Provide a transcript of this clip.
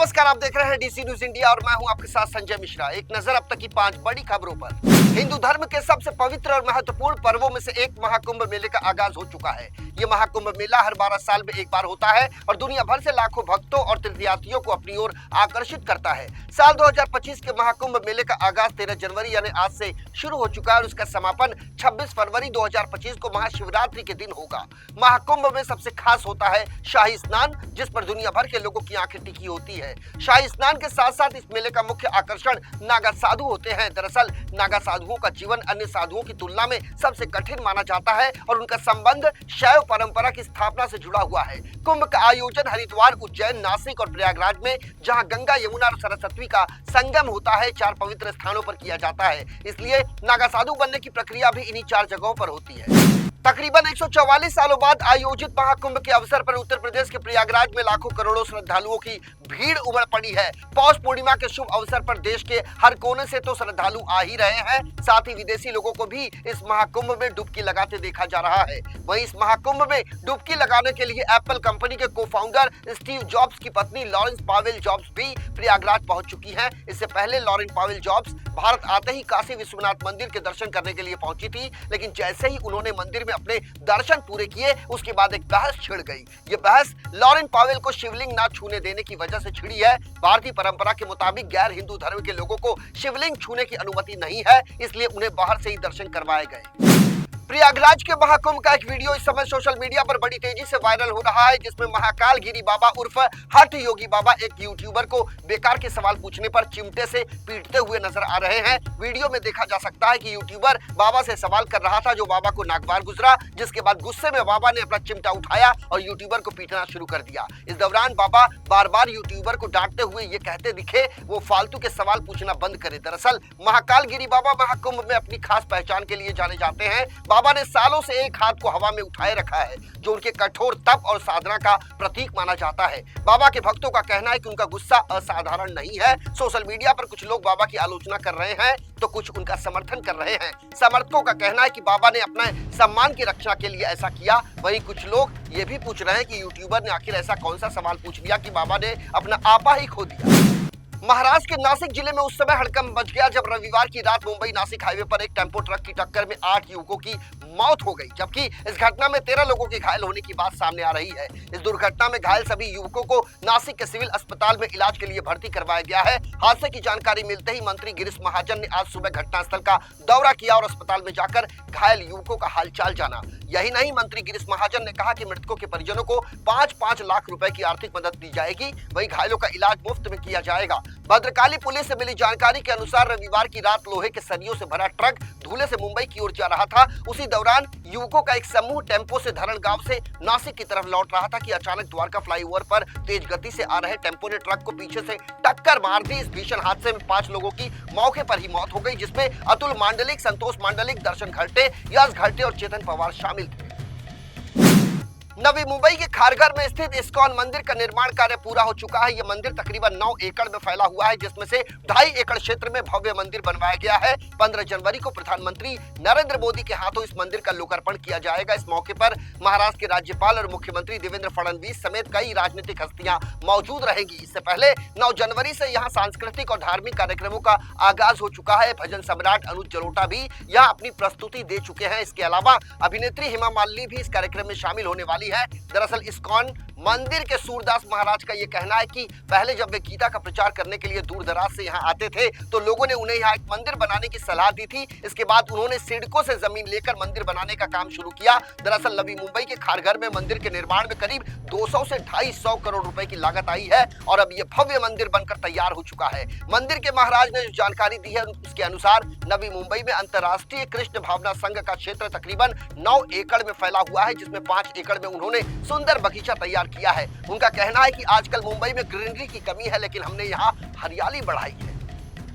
नमस्कार, आप देख रहे हैं डीसी न्यूज इंडिया और मैं हूं आपके साथ संजय मिश्रा। एक नजर अब तक की 5 बड़ी खबरों पर। हिंदू धर्म के सबसे पवित्र और महत्वपूर्ण पर्वों में से एक महाकुंभ मेले का आगाज हो चुका है। ये महाकुंभ मेला हर 12 साल में एक बार होता है और दुनिया भर से लाखों भक्तों और तीर्थयात्रियों को अपनी ओर आकर्षित करता है। साल 2025 के महाकुंभ मेले का आगाज 13 जनवरी यानी आज से शुरू हो चुका है और उसका समापन 26 फरवरी 2025 को महाशिवरात्रि के दिन होगा। महाकुंभ में सबसे खास होता है शाही स्नान, जिस पर दुनिया भर के लोगों की आंखें टिकी होती है। शाही स्नान के साथ साथ इस मेले का मुख्य आकर्षण नागा साधु होते हैं। दरअसल नागा साधुओं का जीवन अन्य साधुओं की तुलना में सबसे कठिन माना जाता है और उनका संबंध शैव परंपरा की स्थापना से जुड़ा हुआ है। कुंभ का आयोजन हरिद्वार, उज्जैन, नासिक और प्रयागराज में, जहां गंगा, यमुना और सरस्वती का संगम होता है, 4 पवित्र स्थानों पर किया जाता है। इसलिए नागा साधु बनने की प्रक्रिया भी इन्हीं 4 जगहों पर होती है। तकरीबन 144 सालों बाद आयोजित महाकुंभ के अवसर पर उत्तर प्रदेश के प्रयागराज में लाखों करोड़ों श्रद्धालुओं की भीड़ उमड़ पड़ी है। पौष पूर्णिमा के शुभ अवसर पर देश के हर कोने से तो श्रद्धालु आ ही रहे हैं, साथ ही विदेशी लोगों को भी इस महाकुंभ में डुबकी लगाते देखा जा रहा है। वहीं इस महाकुंभ में डुबकी लगाने के लिए एप्पल कंपनी के को-फाउंडर स्टीव जॉब्स की पत्नी लॉरेंस पावेल जॉब्स भी प्रयागराज पहुंच चुकी हैं। इससे पहले लॉरेंस पावेल जॉब्स भारत आते ही काशी विश्वनाथ मंदिर के दर्शन करने के लिए पहुंची थी, लेकिन जैसे ही उन्होंने मंदिर में अपने दर्शन पूरे किए, उसके बाद एक बहस छिड़ गई। ये बहस लॉरेंस पावेल को शिवलिंग ना छूने देने की वजह से छिड़ी है। भारतीय परंपरा के मुताबिक गैर हिंदू धर्म के लोगों को शिवलिंग छूने की अनुमति नहीं है, इसलिए उन्हें बाहर से ही दर्शन करवाए गए। प्रयागराज के महाकुंभ का एक वीडियो इस समय सोशल मीडिया पर बड़ी तेजी से वायरल हो रहा है, जिसमें महाकाल गिरी बाबा उर्फ हठ योगी बाबा एक यूट्यूबर को बेकार के सवाल पूछने पर चिमटे से पीटते हुए नजर आ रहे हैं। वीडियो में देखा जा सकता है कि यूट्यूबर बाबा से सवाल कर रहा था, जो बाबा को नागवार गुजरा, जिसके बाद गुस्से में बाबा ने अपना चिमटा उठाया और यूट्यूबर को पीटना शुरू कर दिया। इस दौरान बाबा बार बार यूट्यूबर को डांटते हुए ये कहते दिखे वो फालतू के सवाल पूछना बंद करे। दरअसल महाकाल गिरी बाबा महाकुंभ में अपनी खास पहचान के लिए जाने जाते हैं। बाबा ने सालों से एक हाथ को हवा में उठाए रखा है, जो उनके कठोर तप और साधना का प्रतीक माना जाता है। बाबा के भक्तों का कहना है कि उनका गुस्सा असाधारण नहीं है। सोशल मीडिया पर कुछ लोग बाबा की आलोचना कर रहे हैं तो कुछ उनका समर्थन कर रहे हैं। समर्थकों का कहना है कि बाबा ने अपने सम्मान की रक्षा के लिए ऐसा किया। वहीं कुछ लोग ये भी पूछ रहे हैं कि यूट्यूबर ने आखिर ऐसा कौन सा सवाल पूछ लिया कि बाबा ने अपना आपा ही खो दिया। महाराष्ट्र के नासिक जिले में उस समय हड़कंप मच गया जब रविवार की रात मुंबई नासिक हाईवे पर एक टेम्पो ट्रक की टक्कर में 8 युवकों की मौत हो गई, जबकि इस घटना में 13 लोगों के घायल होने की बात सामने आ रही है। इस दुर्घटना में घायल सभी युवकों को नासिक के सिविल अस्पताल में इलाज के लिए भर्ती करवाया गया है। हादसे की जानकारी मिलते ही मंत्री गिरीश महाजन ने आज सुबह घटनास्थल का दौरा किया और अस्पताल में जाकर घायल युवकों का हालचाल जाना। यही नहीं, मंत्री गिरीश महाजन ने कहा कि मृतकों के परिजनों को 5-5 लाख रुपए की आर्थिक मदद दी जाएगी। वहीं घायलों का इलाज मुफ्त में किया जाएगा। भद्रकाली पुलिस से मिली जानकारी के अनुसार रविवार की रात लोहे के सरियों से भरा ट्रक धूले से मुंबई की ओर जा रहा था। उसी दौरान युवकों का एक समूह टेम्पो से धरण गांव से नासिक की तरफ लौट रहा था कि अचानक द्वारका फ्लाईओवर पर तेज गति से आ रहे टेम्पो ने ट्रक को पीछे से टक्कर मार दी। इस भीषण हादसे में 5 लोगों की मौके पर ही मौत हो गई, जिसमें अतुल मांडलिक, संतोष मांडलिक, दर्शन घरटे, यश घरटे और चेतन पवार शामिल थे। नवी मुंबई के खारघर में स्थित इस्कॉन मंदिर का निर्माण कार्य पूरा हो चुका है। ये मंदिर तकरीबन 9 एकड़ में फैला हुआ है, जिसमें से 2.5 एकड़ क्षेत्र में भव्य मंदिर बनवाया गया है। 15 जनवरी को प्रधानमंत्री नरेंद्र मोदी के हाथों इस मंदिर का लोकार्पण किया जाएगा। इस मौके पर महाराष्ट्र के राज्यपाल और मुख्यमंत्री देवेंद्र फडणवीस समेत कई राजनीतिक हस्तियां मौजूद रहेंगी। इससे पहले 9 जनवरी से यहाँ सांस्कृतिक और धार्मिक कार्यक्रमों का आगाज हो चुका है। भजन सम्राट अनुज जलोटा भी यहाँ अपनी प्रस्तुति दे चुके हैं। इसके अलावा अभिनेत्री हेमा मालिनी भी इस कार्यक्रम में शामिल होने वाली है। दरअसल इस्कॉन मंदिर के सूरदास महाराज का ये कहना है कि पहले जब वे गीता का प्रचार करने के लिए दूर दराज से यहाँ आते थे तो लोगों ने उन्हें यहाँ एक मंदिर बनाने की सलाह दी थी। इसके बाद उन्होंने सिडको से जमीन लेकर मंदिर बनाने का काम शुरू किया। दरअसल नवी मुंबई के खारघर में मंदिर के निर्माण में करीब 200 से 250 करोड़ रुपए की लागत आई है और अब ये भव्य मंदिर बनकर तैयार हो चुका है। मंदिर के महाराज ने जो जानकारी दी है उसके अनुसार नवी मुंबई में अंतर्राष्ट्रीय कृष्ण भावना संघ का क्षेत्र तकरीबन 9 एकड़ में फैला हुआ है, जिसमें 5 एकड़ में उन्होंने सुंदर बगीचा तैयार किया है। उनका कहना है कि आजकल मुंबई में ग्रीनरी की कमी है, लेकिन हमने यहाँ हरियाली बढ़ाई है।